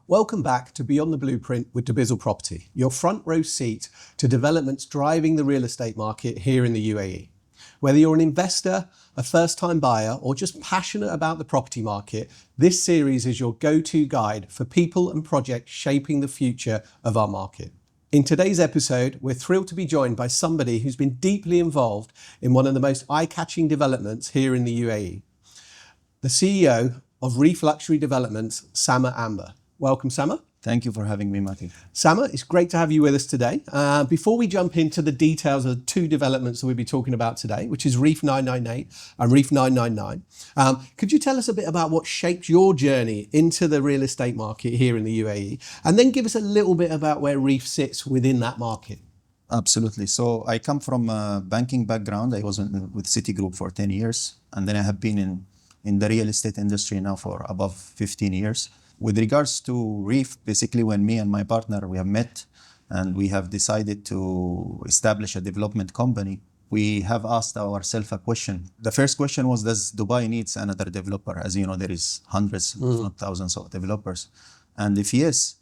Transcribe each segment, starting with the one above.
Welcome back to Beyond the Blueprint with DeBizzle Property, your front row seat to developments driving the real estate market here in the UAE. Whether you're an investor, a first-time buyer, or just passionate about the property market, this series is your go-to guide for people and projects shaping the future of our market. In today's episode, we're thrilled to be joined by somebody who's been deeply involved in one of the most eye-catching developments here in the UAE. The CEO of REEF Luxury Developments, Ambar. Welcome, Sama. Thank you for having me, Matthew. Sama, it's great to have you with us today. Before we jump into the details of the two developments that we'll be talking about today, which is REEF 998 and REEF 999, could you tell us a bit about what shaped your journey into the real estate market here in the UAE? And then give us a little bit about where REEF sits within that market. Absolutely. So I come from a banking background. I was with Citigroup for 10 years. And then I have been in the real estate industry now for above 15 years. With regards to REEF, basically when me and my partner, we have met and we have decided to establish a development company, we have asked ourselves a question. The first question was, does Dubai needs another developer? As you know, there is hundreds, if not thousands of developers. And if yes,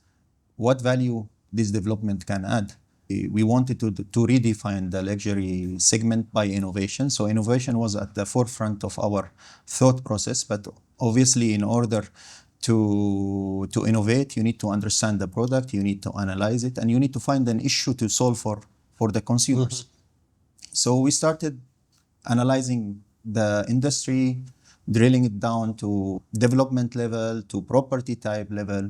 what value this development can add? We wanted to redefine the luxury segment by innovation. So innovation was at the forefront of our thought process, but obviously in order to innovate, you need to understand the product, you need to analyze it, and you need to find an issue to solve for the consumers. So we started analyzing the industry, drilling it down to development level, to property type level.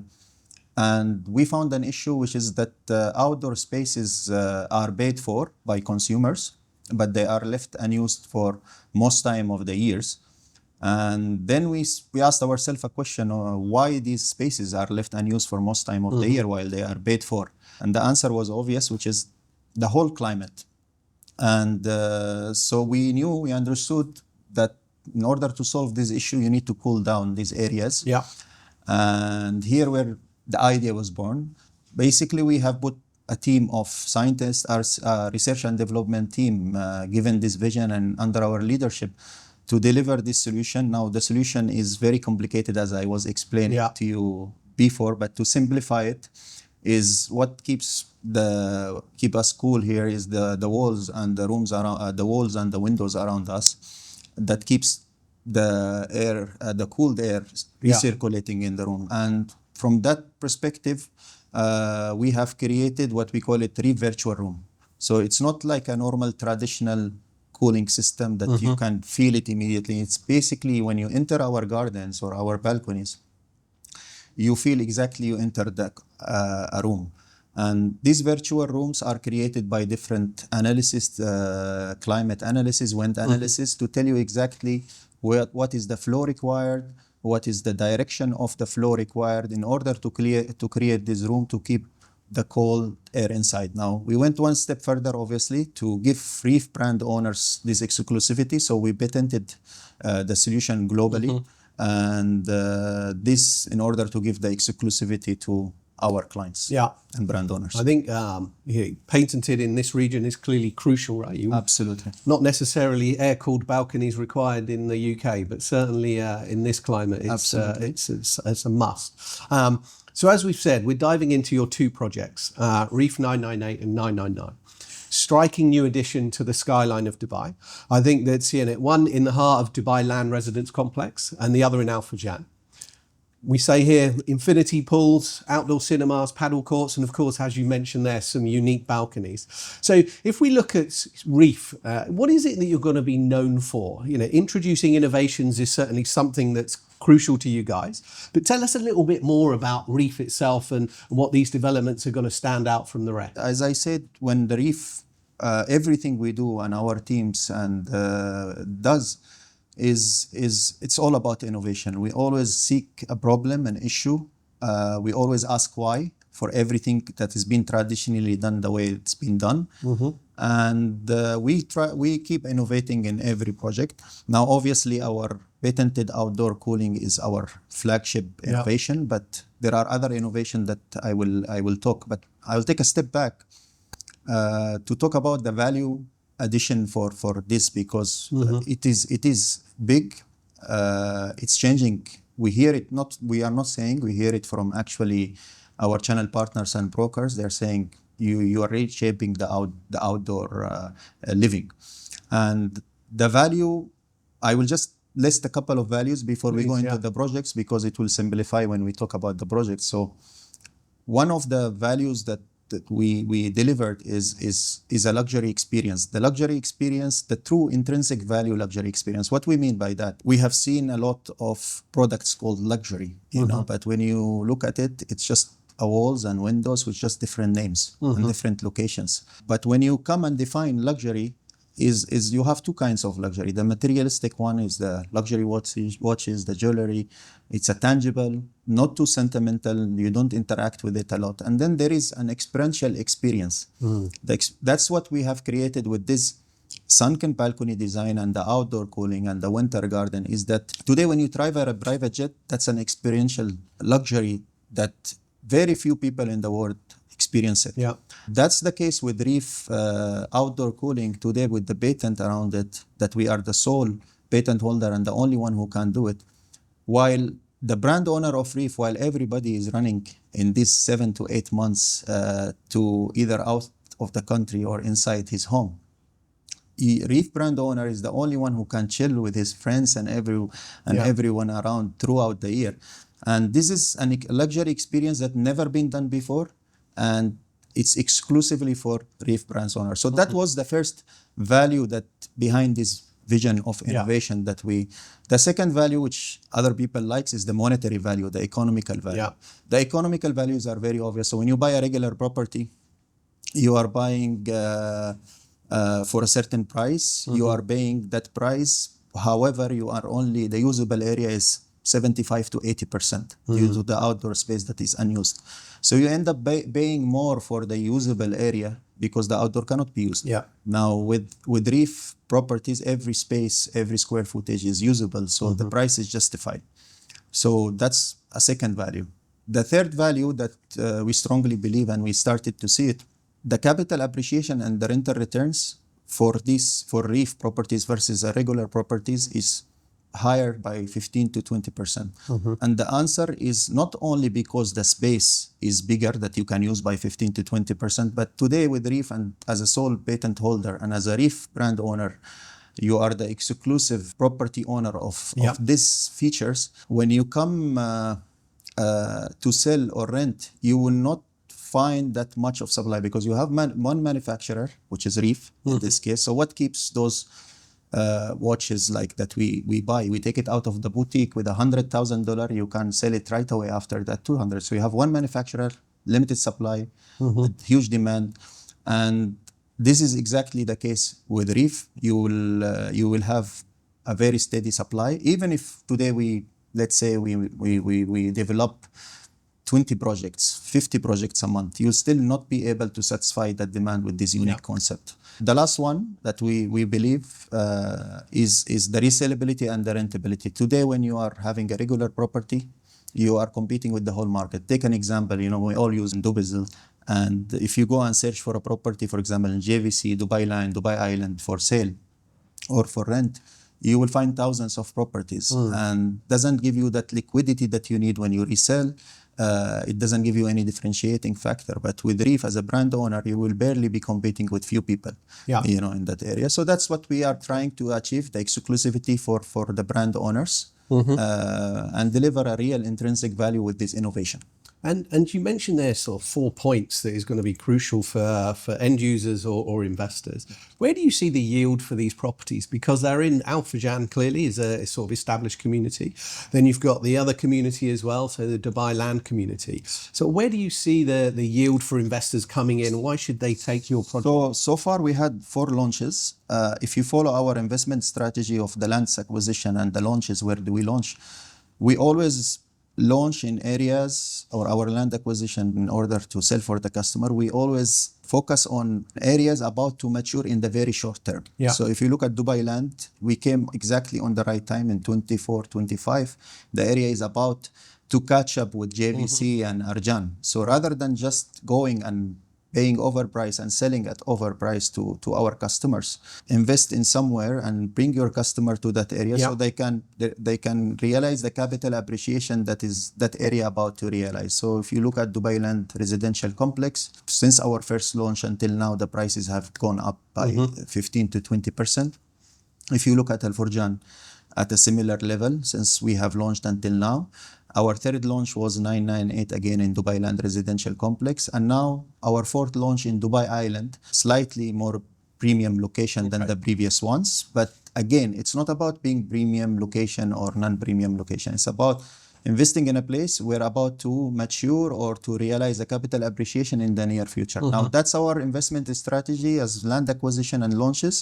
And we found an issue, which is that outdoor spaces are paid for by consumers, but they are left unused for most time of the years. And then we asked ourselves a question, why these spaces are left unused for most time of the year while they are paid for? And the answer was obvious, which is the whole climate. And so we understood that in order to solve this issue, you need to cool down these areas. Yeah. And here where the idea was born. Basically, we have put a team of scientists, our research and development team, given this vision and under our leadership, to deliver this solution. Now, the solution is very complicated, as I was explaining to you before, but to simplify it, is what keep us cool here is the walls and the rooms around, the walls and the windows around us, that keeps the air, the cooled air, recirculating in the room. And from that perspective, we have created what we call it REEF virtual room. So it's not like a normal traditional cooling system that you can feel it immediately. It's basically when you enter our gardens or our balconies, you feel exactly you entered a room. And these virtual rooms are created by different analysis, climate analysis, wind analysis, to tell you exactly what is the flow required, what is the direction of the flow required in order to create this room to keep the cold air inside. Now, we went one step further, obviously, to give REEF brand owners this exclusivity. So we patented the solution globally. And this in order to give the exclusivity to our clients and brand owners. I think patented in this region is clearly crucial, right? Absolutely. Not necessarily air-cooled balconies required in the UK, but certainly in this climate, it's a must. So as we've said, we're diving into your two projects, REEF 998 and 999. Striking new addition to the skyline of Dubai. I think that's one in the heart of Dubai Land Residence Complex and the other in Al Furjan. We say here, infinity pools, outdoor cinemas, paddle courts, and of course, as you mentioned there, some unique balconies. So if we look at REEF, what is it that you're going to be known for? Introducing innovations is certainly something that's crucial to you guys, but tell us a little bit more about REEF itself and what these developments are going to stand out from the rest. As I said, when the REEF, everything we do and our teams does, it's all about innovation. We always seek a problem, an issue. We always ask why for everything that has been traditionally done the way it's been done. And we keep innovating in every project. Now, obviously, our patented outdoor cooling is our flagship innovation, but there are other innovations that I will talk. But I will take a step back to talk about the value addition for this, because it is big. It's changing we hear it, we are not saying, we hear it from actually our channel partners and brokers. They're saying you are reshaping the outdoor living. And the value, I will just list a couple of values before we go into the projects, because it will simplify when we talk about the projects. So one of the values that we delivered is a luxury experience. The luxury experience, the true intrinsic value luxury experience. What we mean by that, we have seen a lot of products called luxury, you know, but when you look at it, it's just walls and windows with just different names and different locations. But when you come and define luxury, is you have two kinds of luxury. The materialistic one is the luxury watches, the jewelry. It's a tangible, not too sentimental. You don't interact with it a lot. And then there is an experiential experience. That's what we have created with this sunken balcony design and the outdoor cooling and the winter garden, is that today when you drive a private jet, that's an experiential luxury that very few people in the world experience it. That's the case with REEF outdoor cooling today, with the patent around it, that we are the sole patent holder and the only one who can do it. While the brand owner of REEF, while everybody is running in these 7 to 8 months to either out of the country or inside his home, REEF brand owner is the only one who can chill with his friends and everyone around throughout the year. And this is a luxury experience that never been done before, and it's exclusively for REEF brands owners. So that was the first value that behind this vision of innovation that we. The second value, which other people likes, is the monetary value, the economical value. The economical values are very obvious. So when you buy a regular property, you are buying for a certain price. You are paying that price. However, you are only, the usable area is 75 to 80% due to the outdoor space that is unused. So you end up paying more for the usable area because the outdoor cannot be used. Now with REEF properties, every space, every square footage is usable, so the price is justified. So that's a second value. The third value that we strongly believe, and we started to see it, the capital appreciation and the rental returns for REEF properties versus regular properties is higher by 15 to 20%. And the answer is not only because the space is bigger that you can use by 15 to 20%, but today with REEF and as a sole patent holder and as a REEF brand owner, you are the exclusive property owner of these features. When you come to sell or rent, you will not find that much of supply because you have one manufacturer, which is REEF in this case. So what keeps those watches like that we buy? We take it out of the boutique with $100,000. You can sell it right away after that 200. So you have one manufacturer, limited supply, huge demand, and this is exactly the case with REEF. You will have a very steady supply. Even if today let's say we develop 20 projects, 50 projects a month, you'll still not be able to satisfy that demand with this unique concept. The last one that we believe is the resellability and the rentability. Today, when you are having a regular property, you are competing with the whole market. Take an example, we all use Dubizzle. And if you go and search for a property, for example, in JVC, Dubai Line, Dubai Island for sale or for rent, you will find thousands of properties and doesn't give you that liquidity that you need when you resell. It doesn't give you any differentiating factor. But with REEF as a brand owner, you will barely be competing with few people, in that area. So that's what we are trying to achieve, the exclusivity for the brand owners and deliver a real intrinsic value with this innovation. And you mentioned there sort of 4 points that is going to be crucial for end users or investors. Where do you see the yield for these properties? Because they're in Al Fajan, clearly, is a sort of established community. Then you've got the other community as well, so the Dubai land community. So where do you see the yield for investors coming in? Why should they take your project? So far we had 4 launches. If you follow our investment strategy of the lands acquisition and the launches, where do we launch? We always launch in areas, or our land acquisition, in order to sell for the customer, we always focus on areas about to mature in the very short term. So if you look at Dubai land, we came exactly on the right time in 24, 25. The area is about to catch up with JVC and Arjan. So rather than just going and paying overprice and selling at overprice to our customers. Invest in somewhere and bring your customer to that area so they can realize the capital appreciation that is that area about to realize. So if you look at Dubai Land Residential Complex, since our first launch until now, the prices have gone up by 15 to 20%. If you look at Al Furjan at a similar level since we have launched until now, our third launch was 998 again in Dubai Land Residential Complex, and now our fourth launch in Dubai Island, slightly more premium location than the previous ones. But again, it's not about being premium location or non-premium location. It's about investing in a place we're about to mature or to realize a capital appreciation in the near future. Now, that's our investment strategy as land acquisition and launches.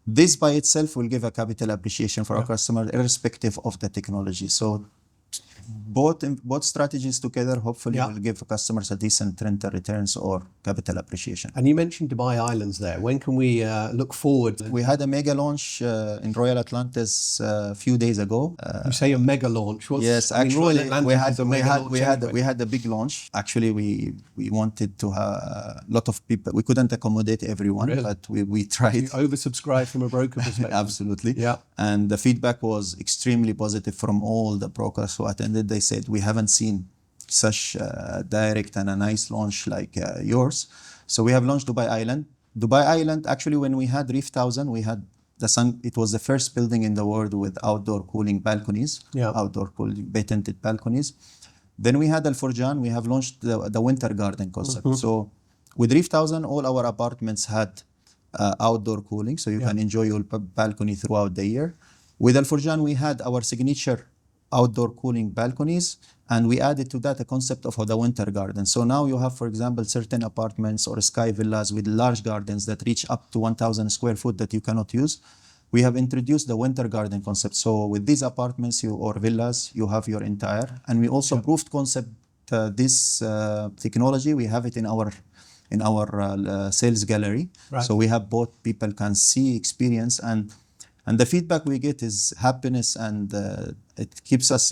This by itself will give a capital appreciation for our customer, irrespective of the technology. So both strategies together hopefully will give customers a decent rental returns or capital appreciation. And you mentioned Dubai Islands there. When can we look forward? We had a mega launch in Royal Atlantis a few days ago. You say a mega launch? Yes, actually, Royal Atlantis we had a big launch. Actually, we wanted to have a lot of people. We couldn't accommodate everyone, but we tried. You oversubscribed from a broker perspective. Absolutely. Yeah. And the feedback was extremely positive from all the brokers who attended. They said, we haven't seen such direct and a nice launch like yours. So we have launched Dubai Island. Dubai Island, actually, when we had REEF 1000, we had it was the first building in the world with outdoor cooling balconies, outdoor cooling patented balconies. Then we had Al Furjan. We have launched the winter garden concept. So with REEF 1000, all our apartments had outdoor cooling, so you can enjoy your balcony throughout the year. With Al Furjan, we had our signature outdoor cooling balconies, and we added to that a concept of the winter garden. So now you have, for example, certain apartments or sky villas with large gardens that reach up to 1,000 square foot that you cannot use. We have introduced the winter garden concept. So with these apartments or villas, you have your entire, and we also proved concept this technology. We have it in our sales gallery. Right. So we have both people can see, experience, and the feedback we get is happiness, and it keeps us,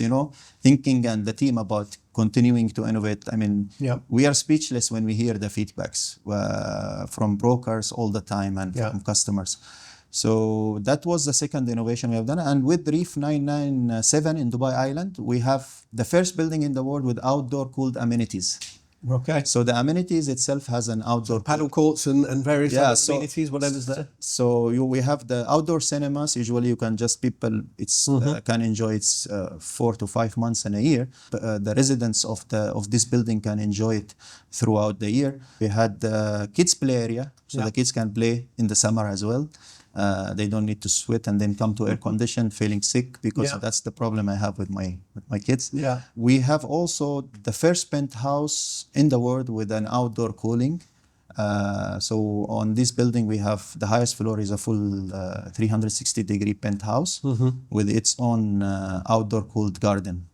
thinking, and the team about continuing to innovate. I mean, we are speechless when we hear the feedbacks from brokers all the time and from customers. So that was the second innovation we have done. And with REEF 997 in Dubai Island, we have the first building in the world with outdoor-cooled amenities. Okay. So the amenities itself has an outdoor paddle courts and various other amenities, whatever's there. So we have the outdoor cinemas. Usually you can just can enjoy it 4 to 5 months in a year. The residents of this building can enjoy it throughout the year. We had the kids play area, so the kids can play in the summer as well. They don't need to sweat and then come to air condition feeling sick, because that's the problem I have with my kids. Yeah. We have also the first penthouse in the world with an outdoor cooling. So on this building, we have the highest floor is a full 360-degree penthouse with its own outdoor cooled garden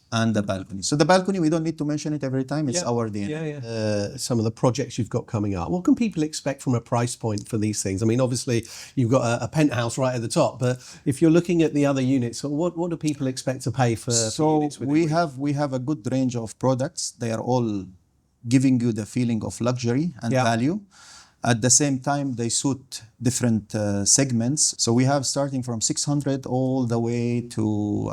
and the balcony. So the balcony, we don't need to mention it every time. It's our DNA. Some of the projects you've got coming up. What can people expect from a price point for these things? I mean, obviously, you've got a penthouse right at the top, but if you're looking at the other units, what do people expect to pay for units? So we have a good range of products. They are all giving you the feeling of luxury and value. At the same time, they suit different segments. So we have starting from 600 all the way to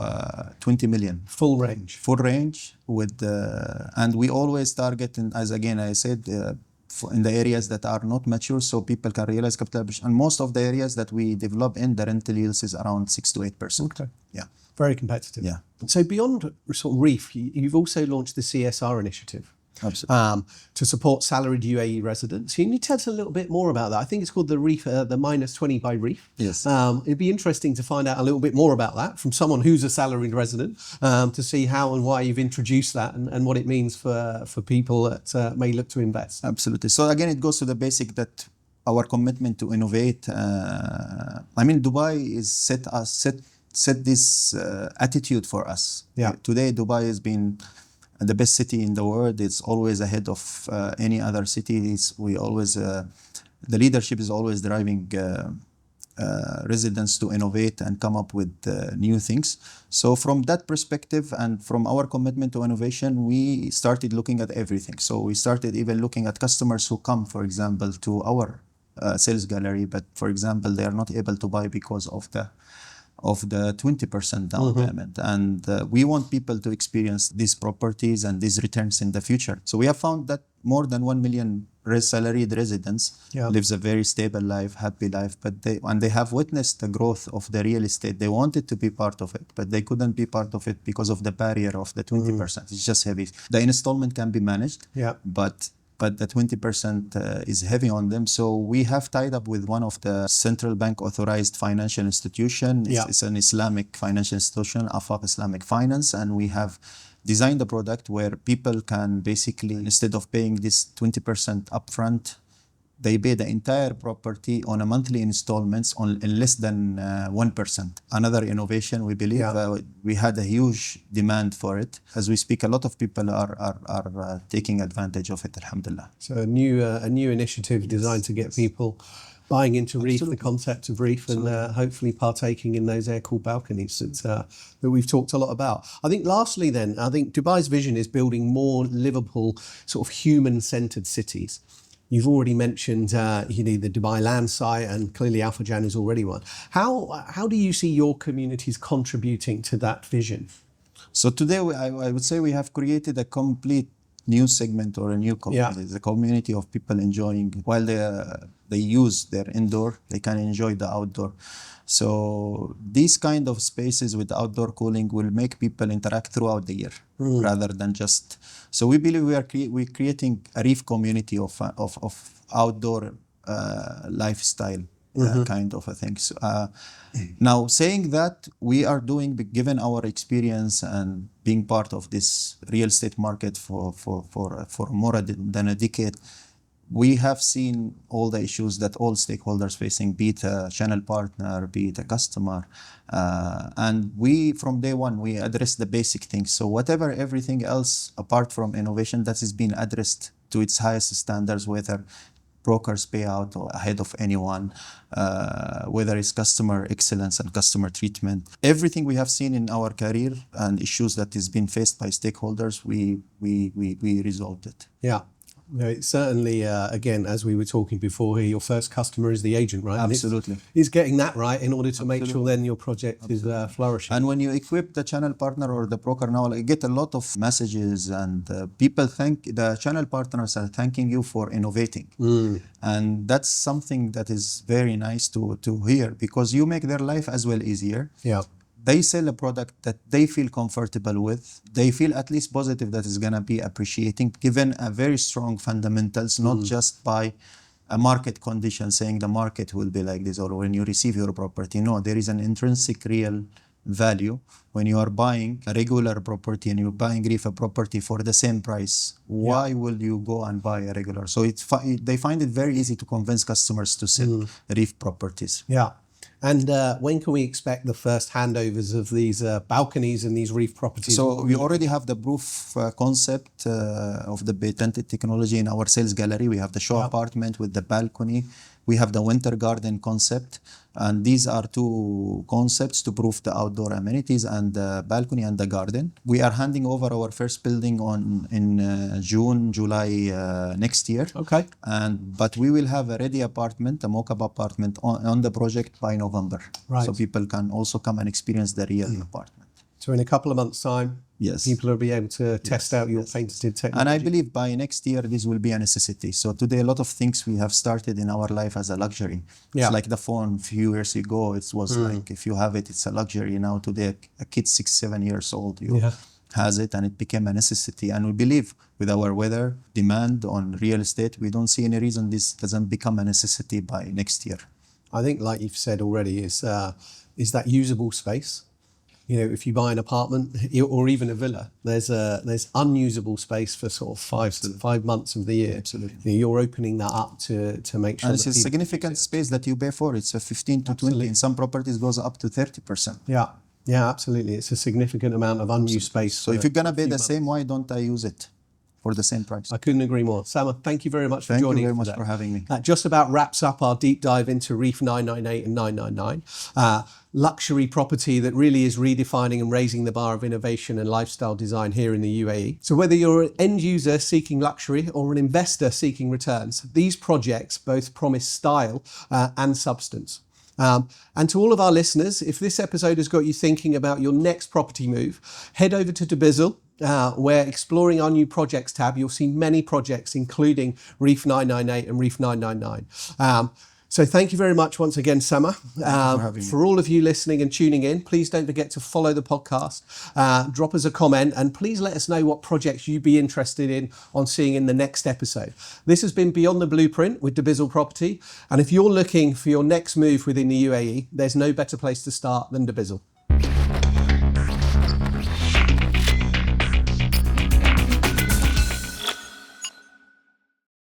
20 million. Full range. Full range and we always target, as again I said, in the areas that are not mature, so people can realize capital appreciation. And most of the areas that we develop in, the rental yields is around 6 to 8%. Okay. Yeah. Very competitive. Yeah. So beyond sort of REEF, you've also launched the CSR initiative. Absolutely. To support salaried UAE residents. Can you tell us a little bit more about that? I think it's called the REEF, the -20 by REEF. Yes. It'd be interesting to find out a little bit more about that from someone who's a salaried resident, to see how and why you've introduced that and what it means for people that may look to invest. Absolutely. So again, it goes to the basic that our commitment to innovate. I mean, Dubai is set this attitude for us. Yeah. Today, Dubai has been the best city in the world. It's always ahead of any other cities. The leadership is always driving residents to innovate and come up with new things. So from that perspective and from our commitment to innovation, we started looking at everything. So we started even looking at customers who come, for example, to our sales gallery, but for example, they are not able to buy because of the 20% down payment. And we want people to experience these properties and these returns in the future. So we have found that more than 1 million salaried residents lives a very stable life, happy life, but they have witnessed the growth of the real estate. They wanted to be part of it, but they couldn't be part of it because of the barrier of the 20%. It's just heavy. The installment can be managed, but the 20% is heavy on them. So we have tied up with one of the central bank authorized financial institution. It's an Islamic financial institution, Afaq Islamic Finance, and we have designed a product where people can basically, instead of paying this 20% upfront, they pay the entire property on a monthly installments in less than 1%. Another innovation, we believe. We had a huge demand for it. As we speak, a lot of people are taking advantage of it, alhamdulillah. So a new initiative designed to get people buying into REEF, the concept of REEF, and hopefully partaking in those air-cooled balconies that we've talked a lot about. I think lastly then, I think Dubai's vision is building more livable, sort of human-centered cities. You've already mentioned the Dubai land site, and clearly Al Fajan is already one. How do you see your communities contributing to that vision? So today, I would say we have created a complete new segment or a new community. It's a community of people enjoying, while they use their indoor, they can enjoy the outdoor. So these kind of spaces with outdoor cooling will make people interact throughout the year rather than just. So we believe we're creating a REEF community of outdoor lifestyle kind of a thing. So, now saying that, we are doing, given our experience and being part of this real estate market for more than a decade, we have seen all the issues that all stakeholders facing, be it a channel partner, be it a customer. And we, from day one, we address the basic things. So everything else, apart from innovation, that has been addressed to its highest standards, whether brokers pay out or ahead of anyone, whether it's customer excellence and customer treatment. Everything we have seen in our career and issues that is being faced by stakeholders, we resolved it. Yeah. No, it's certainly, again, as we were talking before here, your first customer is the agent, right? Absolutely. Is getting that right in order to make sure then your project is flourishing. And when you equip the channel partner or the broker now, I get a lot of messages, and people the channel partners are thanking you for innovating. And that's something that is very nice to hear, because you make their life as well easier. Yeah. They sell a product that they feel comfortable with. They feel at least positive that is going to be appreciating, given a very strong fundamentals, not just by a market condition saying the market will be like this, or when you receive your property. No, there is an intrinsic real value. When you are buying a regular property and you're buying REEF a property for the same price, why will you go and buy a regular? So they find it very easy to convince customers to sell REEF properties. Yeah. And when can we expect the first handovers of these balconies and these REEF properties? So we already have the proof concept of the patented technology in our sales gallery. We have the show apartment with the balcony. We have the winter garden concept. And these are two concepts to prove the outdoor amenities and the balcony and the garden. We are handing over our first building in June, July next year. Okay. But we will have a ready apartment, a mock-up apartment on the project by November. Right. So people can also come and experience the real apartment. So in a couple of months' time, people will be able to test out your patented technology. And I believe by next year, this will be a necessity. So today, a lot of things we have started in our life as a luxury. It's like the phone a few years ago. It was like, if you have it, it's a luxury. Now today, a kid 6-7 years old has it, and it became a necessity. And we believe with our weather demand on real estate, we don't see any reason this doesn't become a necessity by next year. I think, like you've said already, is that usable space. You know, if you buy an apartment or even a villa, there's unusable space for sort of 5 months of the year. Absolutely. You're opening that up to make sure. And it's a significant space that you pay for. It's a 15 to 20. In some properties, goes up to 30%. Yeah, absolutely. It's a significant amount of unused space. So if you're gonna pay the same, why don't I use it? for the same price. I couldn't agree more. Sama, thank you very much for Thank you joining very us much today. for having me. That just about wraps up our deep dive into REEF 998 and 999. Luxury property that really is redefining and raising the bar of innovation and lifestyle design here in the UAE. So whether you're an end user seeking luxury or an investor seeking returns, these projects both promise style and substance. And to all of our listeners, if this episode has got you thinking about your next property move, head over to Dubizzle, where exploring our new projects tab, you'll see many projects, including REEF 998 and REEF 999. So thank you very much once again, Sama. For all of you listening and tuning in, please don't forget to follow the podcast, drop us a comment, and please let us know what projects you'd be interested in on seeing in the next episode. This has been Beyond the Blueprint with Dubizzle Property. And if you're looking for your next move within the UAE, there's no better place to start than Dubizzle.